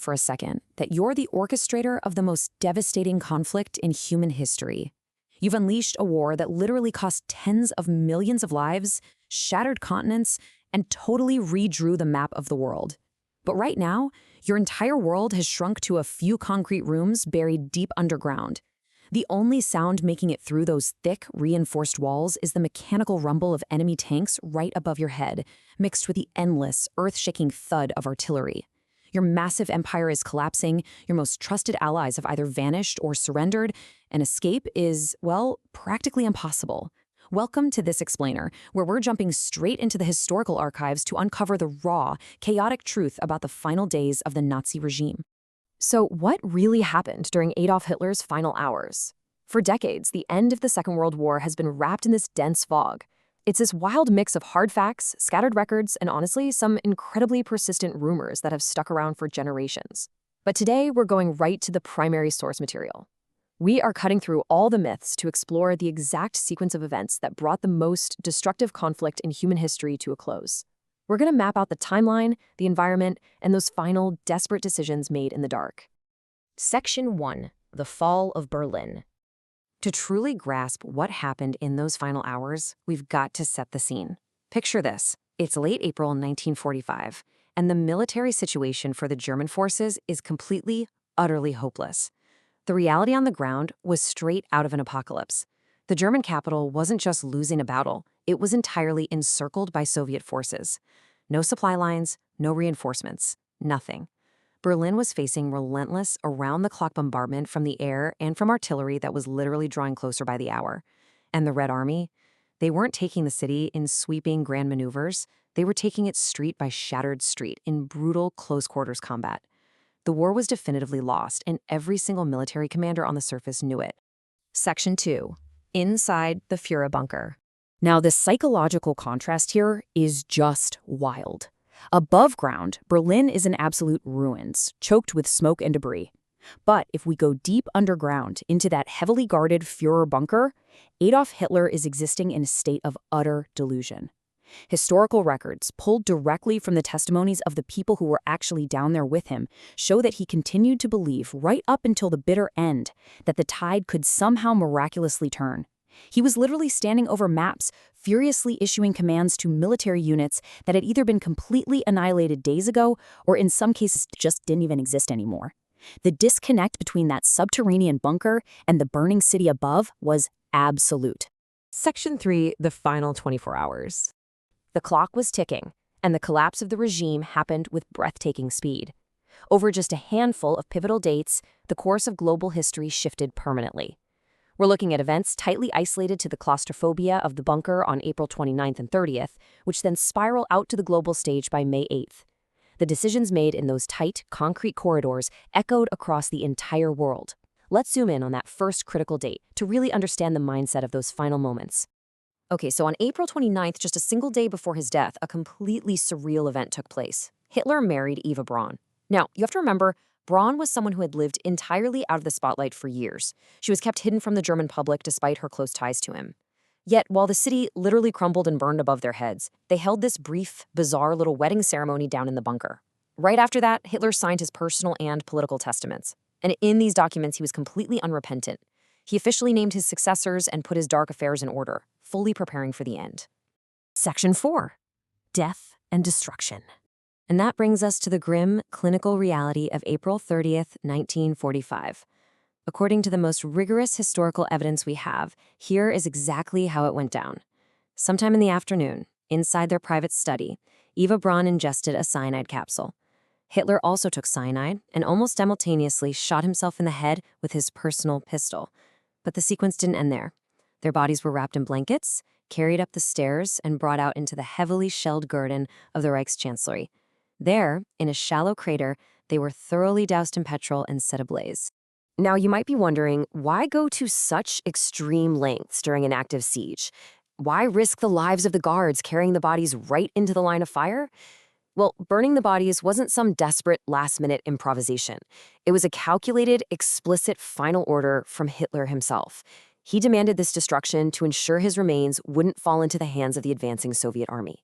for a second that you're the orchestrator of the most devastating conflict in human history. You've unleashed a war that literally cost tens of millions of lives, shattered continents, and totally redrew the map of the world. But right now, your entire world has shrunk to a few concrete rooms buried deep underground. The only sound making it through those thick, reinforced walls is the mechanical rumble of enemy tanks right above your head, mixed with the endless, earth-shaking thud of artillery. Your massive empire is collapsing, your most trusted allies have either vanished or surrendered, and escape is, well, practically impossible. Welcome to This Explainer, where we're jumping straight into the historical archives to uncover the raw, chaotic truth about the final days of the Nazi regime. So what really happened during Adolf Hitler's final hours? For decades, the end of the Second World War has been wrapped in this dense fog. It's this wild mix of hard facts, scattered records, and honestly, some incredibly persistent rumors that have stuck around for generations. But today, we're going right to the primary source material. We are cutting through all the myths to explore the exact sequence of events that brought the most destructive conflict in human history to a close. We're going to map out the timeline, the environment, and those final, desperate decisions made in the dark. Section 1. The Fall of Berlin. To truly grasp what happened in those final hours, we've got to set the scene. Picture this. It's late April 1945, and the military situation for the German forces is completely, utterly hopeless. The reality on the ground was straight out of an apocalypse. The German capital wasn't just losing a battle, it was entirely encircled by Soviet forces. No supply lines, no reinforcements, nothing. Berlin was facing relentless, around-the-clock bombardment from the air and from artillery that was literally drawing closer by the hour. And the Red Army? They weren't taking the city in sweeping grand maneuvers, they were taking it street by shattered street in brutal, close-quarters combat. The war was definitively lost, and every single military commander on the surface knew it. Section 2. Inside the Führer bunker. Now, the psychological contrast here is just wild. Above ground, Berlin is in absolute ruins, choked with smoke and debris. But if we go deep underground into that heavily guarded Führer bunker, Adolf Hitler is existing in a state of utter delusion. Historical records, pulled directly from the testimonies of the people who were actually down there with him, show that he continued to believe right up until the bitter end that the tide could somehow miraculously turn. He was literally standing over maps, furiously issuing commands to military units that had either been completely annihilated days ago or in some cases just didn't even exist anymore. The disconnect between that subterranean bunker and the burning city above was absolute. Section 3. The final 24 hours. The clock was ticking, and the collapse of the regime happened with breathtaking speed. Over just a handful of pivotal dates, the course of global history shifted permanently. We're looking at events tightly isolated to the claustrophobia of the bunker on April 29th and 30th, which then spiral out to the global stage by May 8th. The decisions made in those tight, concrete corridors echoed across the entire world. Let's zoom in on that first critical date to really understand the mindset of those final moments. Okay, so on April 29th, just a single day before his death, a completely surreal event took place. Hitler married Eva Braun. Now, you have to remember, Braun was someone who had lived entirely out of the spotlight for years. She was kept hidden from the German public despite her close ties to him. Yet, while the city literally crumbled and burned above their heads, they held this brief, bizarre little wedding ceremony down in the bunker. Right after that, Hitler signed his personal and political testaments. And in these documents, he was completely unrepentant. He officially named his successors and put his dark affairs in order, fully preparing for the end. Section 4. Death and Destruction. And that brings us to the grim, clinical reality of April 30th, 1945. According to the most rigorous historical evidence we have, here is exactly how it went down. Sometime in the afternoon, inside their private study, Eva Braun ingested a cyanide capsule. Hitler also took cyanide and almost simultaneously shot himself in the head with his personal pistol. But the sequence didn't end there. Their bodies were wrapped in blankets, carried up the stairs, and brought out into the heavily shelled garden of the Reichschancellery. There, in a shallow crater, they were thoroughly doused in petrol and set ablaze. Now, you might be wondering, why go to such extreme lengths during an active siege? Why risk the lives of the guards carrying the bodies right into the line of fire? Well, burning the bodies wasn't some desperate last-minute improvisation. It was a calculated, explicit final order from Hitler himself. He demanded this destruction to ensure his remains wouldn't fall into the hands of the advancing Soviet army.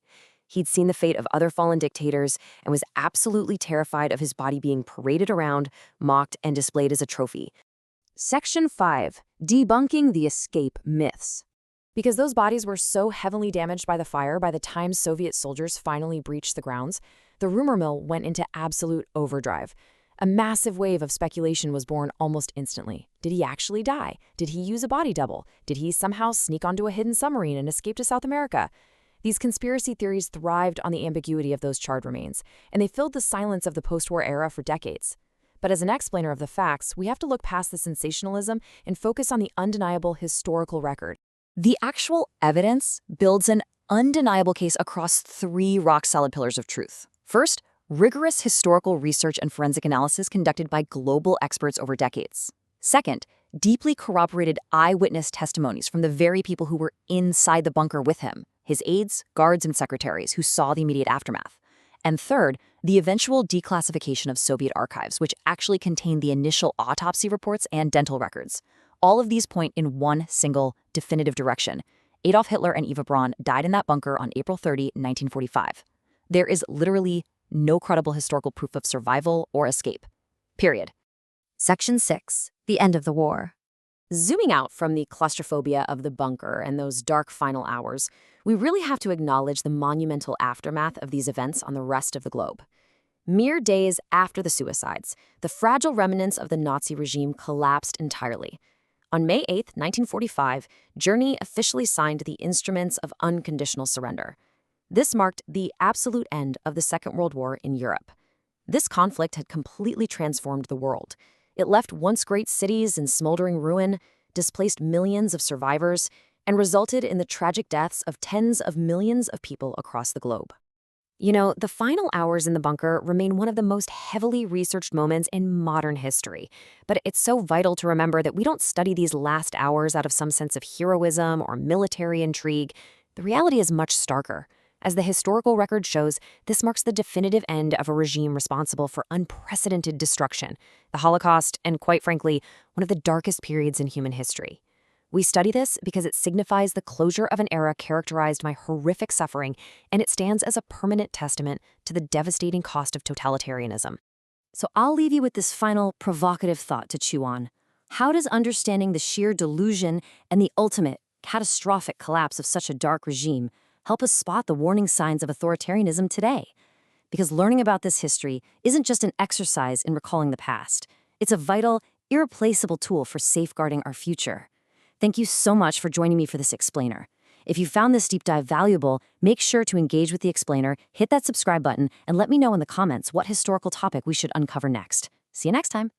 He'd seen the fate of other fallen dictators and was absolutely terrified of his body being paraded around, mocked, and displayed as a trophy. Section 5. Debunking the escape myths. Because those bodies were so heavily damaged by the fire by the time Soviet soldiers finally breached the grounds, the rumor mill went into absolute overdrive. A massive wave of speculation was born almost instantly. Did he actually die? Did he use a body double? Did he somehow sneak onto a hidden submarine and escape to South America? These conspiracy theories thrived on the ambiguity of those charred remains, and they filled the silence of the post-war era for decades. But as an explainer of the facts, we have to look past the sensationalism and focus on the undeniable historical record. The actual evidence builds an undeniable case across 3 rock-solid pillars of truth. First, rigorous historical research and forensic analysis conducted by global experts over decades. Second, deeply corroborated eyewitness testimonies from the very people who were inside the bunker with him, his aides, guards, and secretaries who saw the immediate aftermath. And third, the eventual declassification of Soviet archives, which actually contained the initial autopsy reports and dental records. All of these point in one single, definitive direction. Adolf Hitler and Eva Braun died in that bunker on April 30, 1945. There is literally no credible historical proof of survival or escape. Period. Section 6. The end of the war. Zooming out from the claustrophobia of the bunker and those dark final hours, we really have to acknowledge the monumental aftermath of these events on the rest of the globe. Mere days after the suicides, the fragile remnants of the Nazi regime collapsed entirely. On May 8, 1945, Germany officially signed the Instruments of Unconditional Surrender. This marked the absolute end of the Second World War in Europe. This conflict had completely transformed the world. It left once great cities in smoldering ruin, displaced millions of survivors, and resulted in the tragic deaths of tens of millions of people across the globe. You know, the final hours in the bunker remain one of the most heavily researched moments in modern history. But it's so vital to remember that we don't study these last hours out of some sense of heroism or military intrigue. The reality is much starker. As the historical record shows, this marks the definitive end of a regime responsible for unprecedented destruction, the Holocaust, and quite frankly, one of the darkest periods in human history. We study this because it signifies the closure of an era characterized by horrific suffering, and it stands as a permanent testament to the devastating cost of totalitarianism. So I'll leave you with this final provocative thought to chew on. How does understanding the sheer delusion and the ultimate, catastrophic collapse of such a dark regime help us spot the warning signs of authoritarianism today? Because learning about this history isn't just an exercise in recalling the past. It's a vital, irreplaceable tool for safeguarding our future. Thank you so much for joining me for this explainer. If you found this deep dive valuable, make sure to engage with the explainer, hit that subscribe button, and let me know in the comments what historical topic we should uncover next. See you next time.